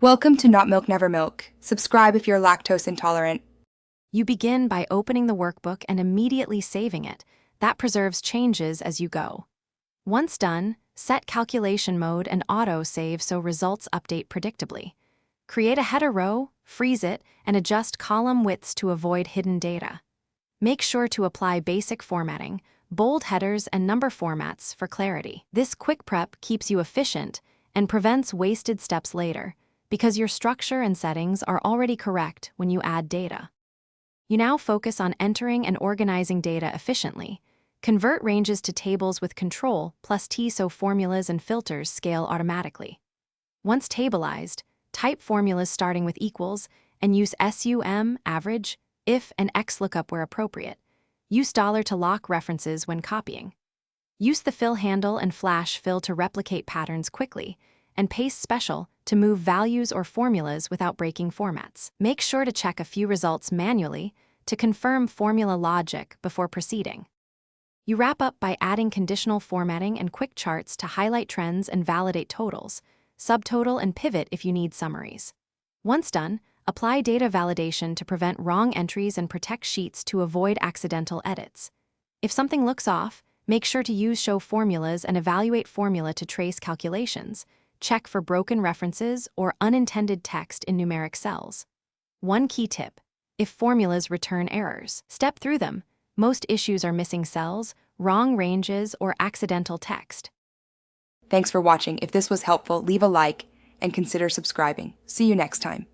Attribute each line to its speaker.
Speaker 1: Welcome to Not Milk Never Milk. Subscribe if you're lactose intolerant.
Speaker 2: You begin by opening the workbook and immediately saving it. That preserves changes as you go. Once done, set calculation mode and auto-save so results update predictably. Create a header row, freeze it, and adjust column widths to avoid hidden data. Make sure to apply basic formatting, bold headers, and number formats for clarity. This quick prep keeps you efficient and prevents wasted steps later, because your structure and settings are already correct when you add data. You now focus on entering and organizing data efficiently. Convert ranges to tables with Control plus T so formulas and filters scale automatically. Once tableized, type formulas starting with equals and use SUM, average, if, and XLOOKUP where appropriate. Use $ to lock references when copying. Use the fill handle and flash fill to replicate patterns quickly, and paste special to move values or formulas without breaking formats. Make sure to check a few results manually to confirm formula logic before proceeding. You wrap up by adding conditional formatting and quick charts to highlight trends and validate totals, subtotal and pivot if you need summaries. Once done, apply data validation to prevent wrong entries and protect sheets to avoid accidental edits. If something looks off, make sure to use Show Formulas and evaluate formula to trace calculations. Check for broken references or unintended text in numeric cells. One key tip: if formulas return errors, step through them. Most issues are missing cells, wrong ranges, or accidental text.
Speaker 1: Thanks for watching. If this was helpful, leave a like and consider subscribing. See you next time.